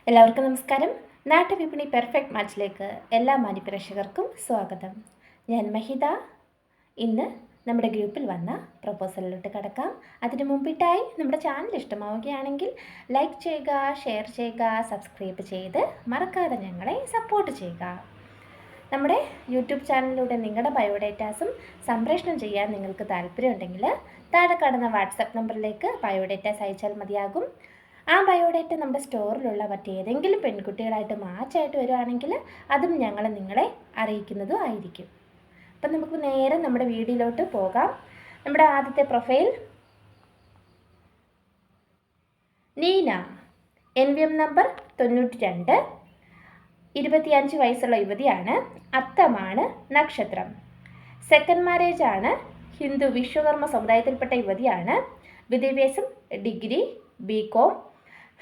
എല്ലാവർക്കും നമസ്കാരം. നാട്ടുവിപണി പെർഫെക്റ്റ് മാച്ചിലേക്ക് എല്ലാ മാന്യപ്രേക്ഷകർക്കും സ്വാഗതം. ഞാൻ മഹിത. ഇന്ന് നമ്മുടെ ഗ്രൂപ്പിൽ വന്ന പ്രൊപ്പോസലിലോട്ട് കടക്കാം. അതിനു മുമ്പിട്ടായി നമ്മുടെ ചാനൽ ഇഷ്ടമാവുകയാണെങ്കിൽ ലൈക്ക് ചെയ്യുക, ഷെയർ ചെയ്യുക, സബ്സ്ക്രൈബ് ചെയ്ത് മറക്കാതെ ഞങ്ങളെ സപ്പോർട്ട് ചെയ്യുക. നമ്മുടെ യൂട്യൂബ് ചാനലിലൂടെ നിങ്ങളുടെ ബയോഡേറ്റാസും സംപ്രേഷണം ചെയ്യാൻ നിങ്ങൾക്ക് താല്പര്യമുണ്ടെങ്കിൽ താഴെ കാണുന്ന വാട്സപ്പ് നമ്പറിലേക്ക് ബയോഡേറ്റാസ് അയച്ചാൽ മതിയാകും. ആ ബയോഡേറ്റ നമ്മുടെ സ്റ്റോറിലുള്ള മറ്റേതെങ്കിലും പെൺകുട്ടികളായിട്ട് മാച്ചായിട്ട് വരുവാണെങ്കിൽ അതും ഞങ്ങൾ നിങ്ങളെ അറിയിക്കുന്നതും ആയിരിക്കും. അപ്പം നമുക്ക് നേരെ നമ്മുടെ വീഡിയോയിലോട്ട് പോകാം. നമ്മുടെ ആദ്യത്തെ പ്രൊഫൈൽ നീന, NVM നമ്പർ 92, 25 വയസ്സുള്ള യുവതിയാണ്. അത്തമാണ് നക്ഷത്രം. സെക്കൻഡ് മാരേജ് ആണ്. ഹിന്ദു വിശ്വകർമ്മ സമുദായത്തിൽപ്പെട്ട യുവതിയാണ്. വിദ്യാഭ്യാസം degree, BCom.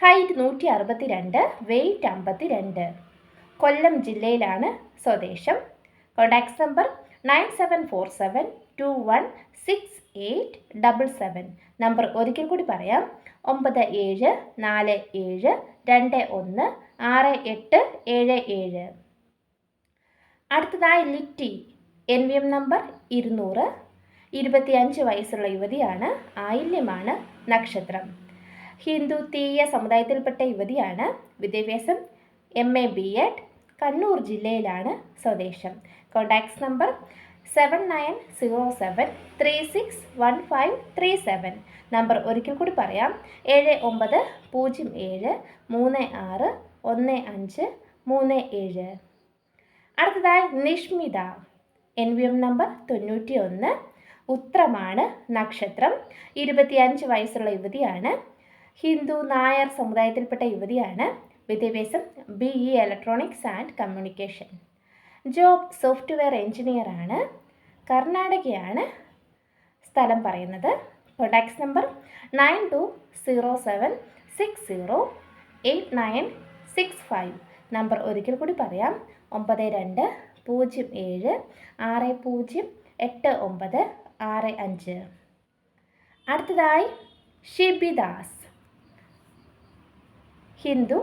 Height 162, weight 52. Kollam ജില്ലയിലാണ് സ്വദേശം. Contacts number 9747216877. നമ്പർ ഒരിക്കൽ കൂടി പറയാം: 9747216877. അടുത്തതായി ലിറ്റി, NVM നമ്പർ 200, 25 വയസ്സുള്ള യുവതിയാണ്. ആയില്യമാണ് നക്ഷത്രം. ഹിന്ദു തീയ സമുദായത്തിൽപ്പെട്ട യുവതിയാണ്. വിദ്യാഭ്യാസം MA B.Ed. കണ്ണൂർ ജില്ലയിലാണ് സ്വദേശം. Contacts number 7907361537. നമ്പർ ഒരിക്കൽ കൂടി പറയാം: 7907361537. അടുത്തതായി നിഷ്മിത, NVM നമ്പർ 91, ഉത്രമാണ് നക്ഷത്രം. 25 വയസ്സുള്ള യുവതിയാണ്. ഹിന്ദു നായർ സമുദായത്തിൽപ്പെട്ട യുവതിയാണ്. വിദ്യാഭ്യാസം BE electronics and communication. Job software engineer ആണ്. കർണാടകയാണ് സ്ഥലം പറയുന്നത്. Contacts number 9207608965. നമ്പർ ഒരിക്കൽ കൂടി പറയാം: 9207608965. അടുത്തതായി ഷിബിദാസ്, ഹിന്ദു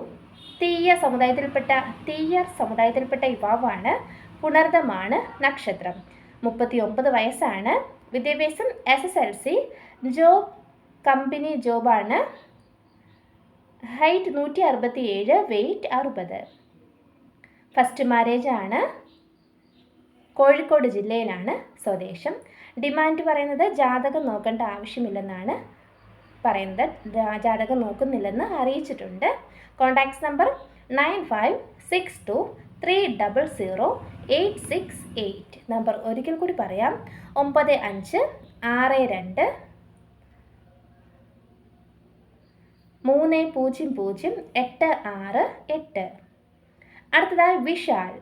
തീയർ സമുദായത്തിൽപ്പെട്ട യുവാവാണ്. പുണർദമാണ് നക്ഷത്രം. 39 വയസ്സാണ്. വിദ്യാഭ്യാസം SSLC. ജോബ് കമ്പനി ജോബാണ്. Height 167, weight 60. ഫസ്റ്റ് മാരേജ് ആണ്. കോഴിക്കോട് ജില്ലയിലാണ് സ്വദേശം. ഡിമാൻഡ് പറയുന്നത് ജാതകം നോക്കേണ്ട ആവശ്യമില്ലെന്നാണ് പറയുന്നത്. ജാതകം നോക്കുന്നില്ലെന്ന് അറിയിച്ചിട്ടുണ്ട്. Contacts number 9562300868. നമ്പർ ഒരിക്കൽ കൂടി പറയാം: 9562300868. അടുത്തതായി വിശാൽ,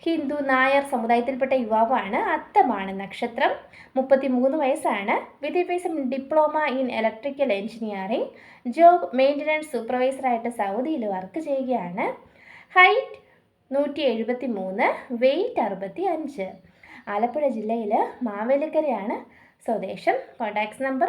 ഹിന്ദു നായർ സമുദായത്തിൽപ്പെട്ട യുവാവാണ്. അത്തമാണ് നക്ഷത്രം. 33 വയസ്സാണ്. വിദ്യാഭ്യാസം diploma in electrical engineering. Job maintenance സൂപ്പർവൈസറായിട്ട് സൗദിയിൽ വർക്ക് ചെയ്യുകയാണ്. Height 173, weight 65. ആലപ്പുഴ ജില്ലയിൽ മാവേലിക്കരയാണ് സ്വദേശം. Contacts number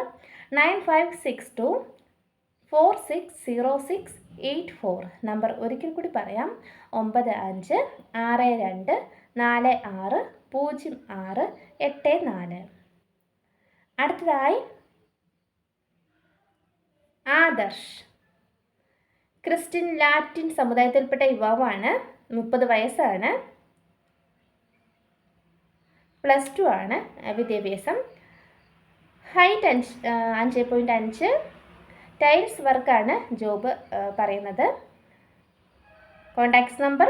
9562460684. നമ്പർ ഒരിക്കൽ കൂടി പറയാം: 9562460684. അടുത്തതായി ആദർശ്, ക്രിസ്ത്യൻ ലാറ്റിൻ സമുദായത്തിൽപ്പെട്ട യുവാവാണ്. 30 വയസ്സാണ്. +2 ആണ് വിദ്യാഭ്യാസം. ഹൈറ്റ് 5.5. ടൈൽസ് വർക്കാണ് ജോബ് പറയുന്നത്. Contacts number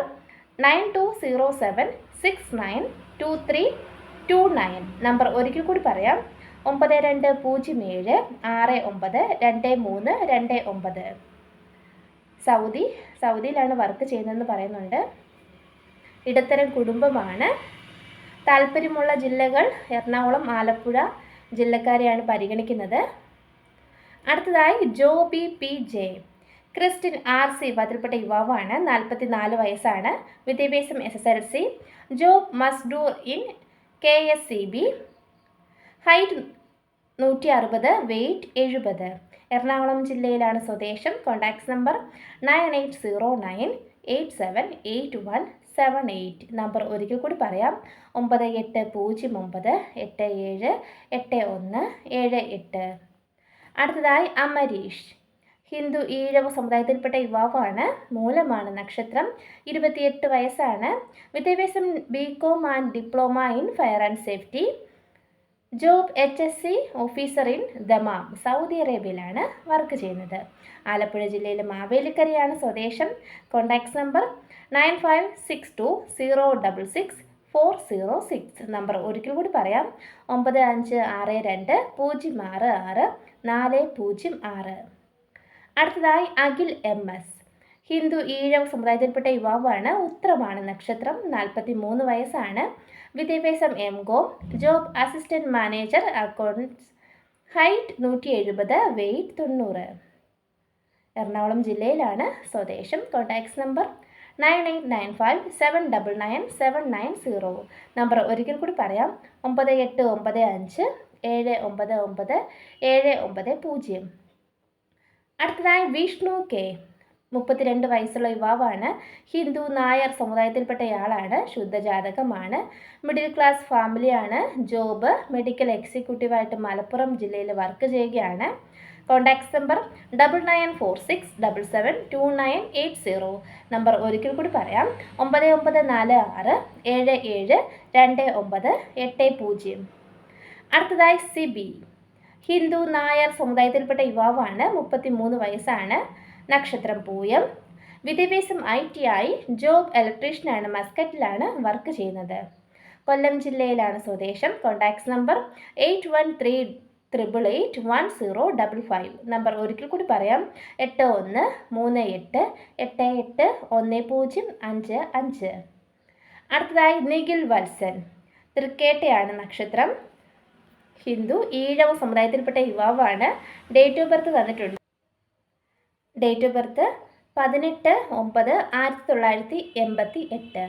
9207692329. നമ്പർ ഒരിക്കൽ കൂടി പറയാം: 9207692329. സൗദിയിലാണ് വർക്ക് ചെയ്യുന്നതെന്ന് പറയുന്നുണ്ട്. ഇടത്തരം കുടുംബമാണ്. താല്പര്യമുള്ള ജില്ലകൾ എറണാകുളം, ആലപ്പുഴ ജില്ലക്കാരെയാണ് പരിഗണിക്കുന്നത്. അടുത്തതായി ജോബി PJ, ക്രിസ്ത്യൻ RC വിഭാഗത്തിൽപ്പെട്ട യുവാവാണ്. 44 വയസ്സാണ്. വിദ്യാഭ്യാസം SSLC. ജോബ് മസ്ഡൂർ in KSCB. Height 160, weight 70. Ernakulam ജില്ലയിലാണ് സ്വദേശം. Contacts number 9809878178. നമ്പർ ഒരിക്കൽ കൂടി പറയാം, 9809878178. അടുത്തതായി അമരീഷ്. ഹിന്ദു ഈഴവ സമുദായത്തിൽപ്പെട്ട യുവാവാണ്. മൂലമാണ് നക്ഷത്രം. 28 വയസ്സാണ്. വിദ്യാഭ്യാസം BCom and diploma in fire and safety. Job HSC officer in Dammam, Saudi അറേബ്യയിലാണ് വർക്ക് ചെയ്യുന്നത്. ആലപ്പുഴ ജില്ലയിലെ മാവേലിക്കരയാണ് സ്വദേശം. Contacts number 9562066406. നമ്പർ ഒരിക്കൽ കൂടി പറയാം, 9562066406. അടുത്തതായി അഖിൽ MS. ഹിന്ദു ഈഴവ സമുദായത്തിൽപ്പെട്ട യുവാവാണ്. ഉത്രമാണ് നക്ഷത്രം. 43 വയസ്സാണ്. വിദ്യാഭ്യാസം MCom. Job assistant manager accounts. Height 170, weight 90. Ernakulam ജില്ലയിലാണ് സ്വദേശം. Contacts number 9895799790. നമ്പർ ഒരിക്കൽ കൂടി പറയാം, 9855799790. അടുത്തതായി വിഷ്ണു K. 32 വയസ്സുള്ള യുവാവാണ്. ഹിന്ദു നായർ സമുദായത്തിൽപ്പെട്ടയാളാണ്. ശുദ്ധജാതകമാണ്. മിഡിൽ ക്ലാസ് ഫാമിലിയാണ്. ജോബ് മെഡിക്കൽ എക്സിക്യൂട്ടീവായിട്ട് മലപ്പുറം ജില്ലയിൽ വർക്ക് ചെയ്യുകയാണ്. Contacts number 9946772980. നമ്പർ ഒരിക്കൽ കൂടി പറയാം, 9946772980. അടുത്തതായി സിബി. ഹിന്ദു നായർ സമുദായത്തിൽപ്പെട്ട യുവാവാണ്. 33 വയസ്സാണ്. നക്ഷത്രം പൂയം. വിദ്യാഭ്യാസം ITI. ജോബ് ഇലക്ട്രീഷ്യനാണ്. മസ്കറ്റിലാണ് വർക്ക് ചെയ്യുന്നത്. കൊല്ലം ജില്ലയിലാണ് സ്വദേശം. Contacts number 8138881055. നമ്പർ ഒരിക്കൽ കൂടി പറയാം, 8138881055. അടുത്തതായി നിഖിൽ വത്സൻ. തൃക്കേട്ടയാണ് നക്ഷത്രം. ഹിന്ദു ഈഴവ സമുദായത്തിൽപ്പെട്ട യുവാവാണ്. ഡേറ്റ് ഓഫ് ബർത്ത് തന്നിട്ടുണ്ട്. Date of birth 18/9/1988.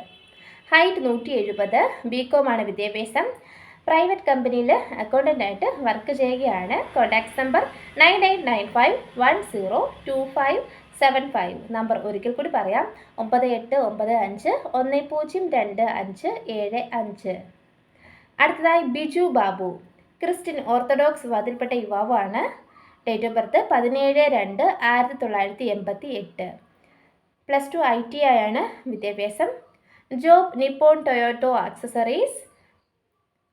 Height 170. BCom ആണ് വിദ്യാഭ്യാസം. പ്രൈവറ്റ് കമ്പനിയിൽ അക്കൗണ്ടൻ്റായിട്ട് വർക്ക് ചെയ്യുകയാണ്. Contacts number 9895102575. നമ്പർ ഒരിക്കൽ കൂടി പറയാം, 9895102575. അടുത്തതായി ബിജു ബാബു. ക്രിസ്ത്യൻ ഓർത്തഡോക്സ് വിഭാഗത്തിൽപ്പെട്ട യുവാവാണ്. Date of birth 17/2/1988. +2 ITI ആണ് വിദ്യാഭ്യാസം. Job Nippon Toyota accessories.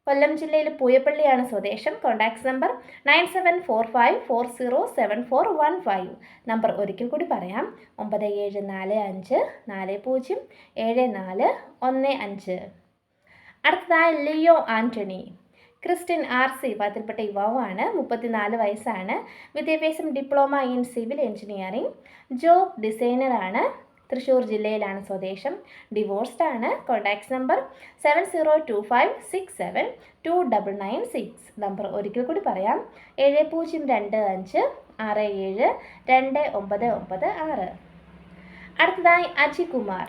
Kollam ജില്ലയിൽ പൂയപ്പള്ളിയാണ് സ്വദേശം. Contacts number 9745407415. നമ്പർ ഒരിക്കൽ കൂടി പറയാം, 9745407415. അടുത്തതായി ലിയോ ആൻ്റണി. ക്രിസ്ത്യൻ RC വിഭാഗത്തിൽപ്പെട്ട യുവാവാണ്. 34 വയസ്സാണ്. വിദ്യാഭ്യാസം diploma in civil engineering. Job ഡിസൈനറാണ്. തൃശ്ശൂർ ജില്ലയിലാണ് സ്വദേശം. ഡിവോഴ്സ്ഡ് ആണ്. Contacts number 7025672996. നമ്പർ ഒരിക്കൽ കൂടി പറയാം, 7025672996. അടുത്തതായി അജികുമാർ.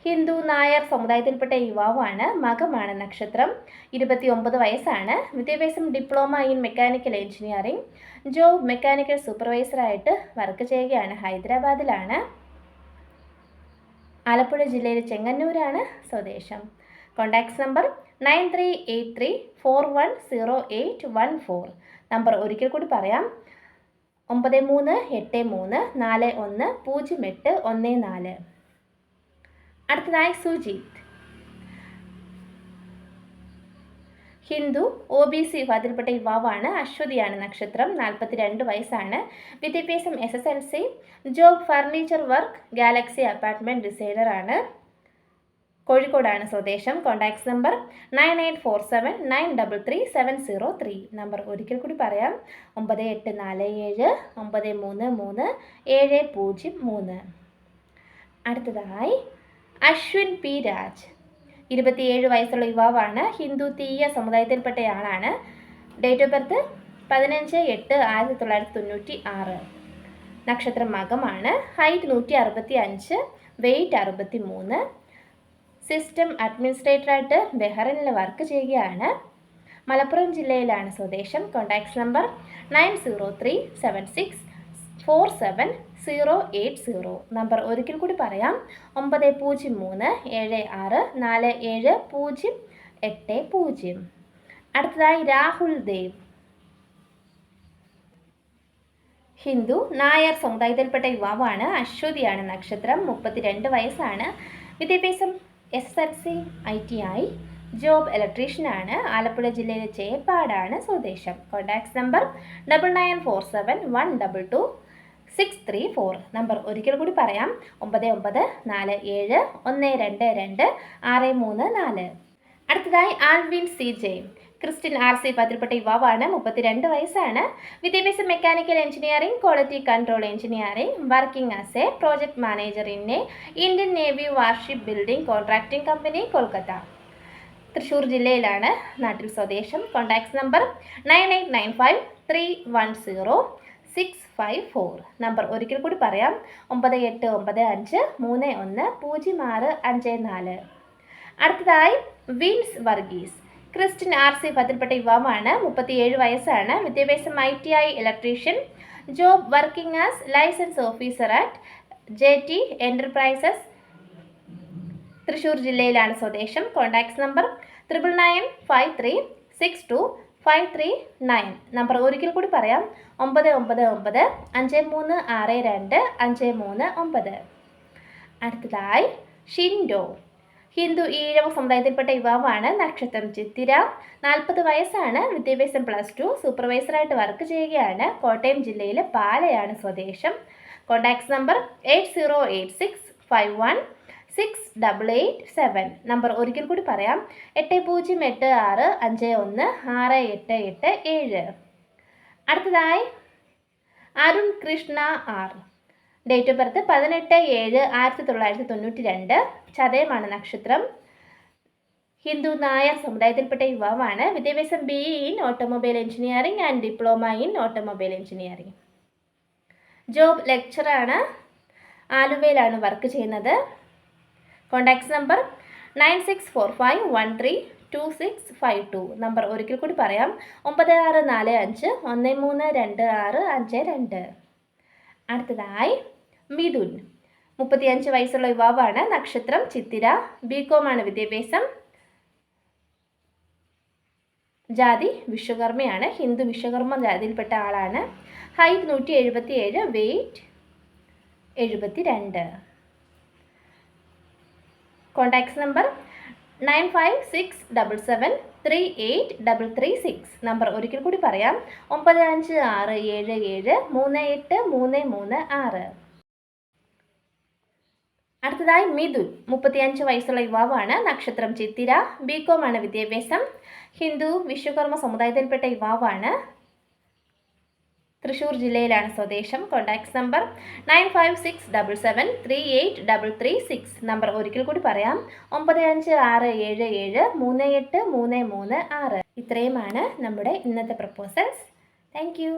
ഹിന്ദു നായർ സമുദായത്തിൽപ്പെട്ട യുവാവാണ്. മകമാണ് നക്ഷത്രം. 29 വയസ്സാണ്. വിദ്യാഭ്യാസം diploma in mechanical engineering. Job mechanical സൂപ്പർവൈസറായിട്ട് വർക്ക് ചെയ്യുകയാണ്. ഹൈദരാബാദിലാണ്. ആലപ്പുഴ ജില്ലയിലെ ചെങ്ങന്നൂരാണ് സ്വദേശം. Contacts number 9383410814. നമ്പർ ഒരിക്കൽ കൂടി പറയാം, 9383410814. അടുത്തതായി സുജിത്ത്. ഹിന്ദു OBC വിഭാഗത്തിൽപ്പെട്ട യുവാവാണ്. അശ്വതിയാണ് നക്ഷത്രം. 42 വയസ്സാണ്. വിദ്യാഭ്യാസം SSLC. Job furniture work galaxy apartment ഡിസൈനറാണ്. കോഴിക്കോടാണ് സ്വദേശം. Contacts number 9847933703. നമ്പർ ഒരിക്കൽ കൂടി പറയാം, 9847933703. അടുത്തതായി അശ്വിൻ P. രാജ്. 27 വയസ്സുള്ള യുവാവാണ്. ഹിന്ദു തീയ സമുദായത്തിൽപ്പെട്ടയാളാണ്. Date of birth 15/8/1996. നക്ഷത്രം മകമാണ്. Height 165, weight 63. സിസ്റ്റം അഡ്മിനിസ്ട്രേറ്ററായിട്ട് ബഹ്റൈനിൽ വർക്ക് ചെയ്യുകയാണ്. മലപ്പുറം ജില്ലയിലാണ് സ്വദേശം. Contacts number 9034780. നമ്പർ ഒരിക്കൽ കൂടി പറയാം, 9037478080. അടുത്തതായി രാഹുൽ ദേവ്. ഹിന്ദു നായർ സമുദായത്തിൽപ്പെട്ട യുവാവാണ്. അശ്വതിയാണ് നക്ഷത്രം. 32 വയസ്സാണ്. വിദ്യാഭ്യാസം SSLC, ITI. ജോബ് ഇലക്ട്രീഷ്യനാണ്. ആലപ്പുഴ ജില്ലയിലെ ചേപ്പാടാണ് സ്വദേശം. Contacts number 9941222634. നമ്പർ ഒരിക്കൽ കൂടി പറയാം, 9947122634. അടുത്തതായി ആൽവിൻ CJ. ക്രിസ്ത്യൻ RC പതിൽപ്പെട്ട യുവാവാണ്. 32 വയസ്സാണ്. വിദ്യാഭ്യാസം mechanical engineering, quality control engineering. Working as A project manager in A Indian navy warship building contracting company, Kolkata. Thrissur ജില്ലയിലാണ് നാട്ടിൽ സ്വദേശം. Contacts number 9895310654. നമ്പർ ഒരിക്കൽ കൂടി പറയാം, 9895310654. അടുത്തതായി വിൻസ് വർഗീസ്. ക്രിസ്ത്യൻ RC പതിൽപ്പെട്ട യുവാവാണ്. 37 വയസ്സാണ്. വിദ്യാഭ്യാസം ITI electrician. Job working as license officer at JT enterprises, Thrissur ജില്ലയിലാണ് സ്വദേശം. Contacts number 9995362539. നമ്പർ ഒരിക്കൽ കൂടി പറയാം, 9995362539. അടുത്തതായി ഷിൻഡോ. ഹിന്ദു ഈഴവ സമുദായത്തിൽപ്പെട്ട യുവാവാണ്. നക്ഷത്രം ചിത്തിര. 40 വയസ്സാണ്. വിദ്യാഭ്യാസം +2. സൂപ്പർവൈസറായിട്ട് വർക്ക് ചെയ്യുകയാണ്. കോട്ടയം ജില്ലയിലെ പാലയാണ് സ്വദേശം. Contacts number 8086516887. നമ്പർ ഒരിക്കൽ കൂടി പറയാം, 8086516887. അടുത്തതായി Arun Krishna R. Date of birth 18/7/1992. ചതയമാണ് നക്ഷത്രം. ഹിന്ദു നായർ സമുദായത്തിൽപ്പെട്ട യുവാവാണ്. വിദ്യാഭ്യാസം BE in automobile engineering and diploma in automobile engineering. Job ലെക്ചറാണ്. ആലുവയിലാണ് വർക്ക് ചെയ്യുന്നത്. Contacts number 9645132652. നമ്പർ ഒരിക്കൽ കൂടി പറയാം, 9645132652. അടുത്തതായി മിഥുൻ. 35 വയസ്സുള്ള യുവാവാണ്. നക്ഷത്രം ചിത്തിര. BCom ആണ് വിദ്യാഭ്യാസം. ജാതി വിശ്വകർമ്മയാണ്. ഹിന്ദു വിശ്വകർമ്മ ജാതിയിൽപ്പെട്ട ആളാണ്. Height 177, weight 72. Contacts number 9567738336. Number ഒരിക്കൽ കൂടി പറയാം, 9567738336. അടുത്തതായി മിഥുൻ. 35 വയസ്സുള്ള യുവാവാണ്. നക്ഷത്രം ചിത്തിര. BCom ആണ് വിദ്യാഭ്യാസം. ഹിന്ദു വിശ്വകർമ്മ സമുദായത്തിൽപ്പെട്ട യുവാവാണ്. തൃശ്ശൂർ ജില്ലയിലാണ് സ്വദേശം. Contacts number 9567738336. നമ്പർ ഒരിക്കൽ കൂടി പറയാം, 9567738336. ഇത്രയുമാണ് നമ്മുടെ ഇന്നത്തെ പ്രപ്പോസൽസ്. Thank you.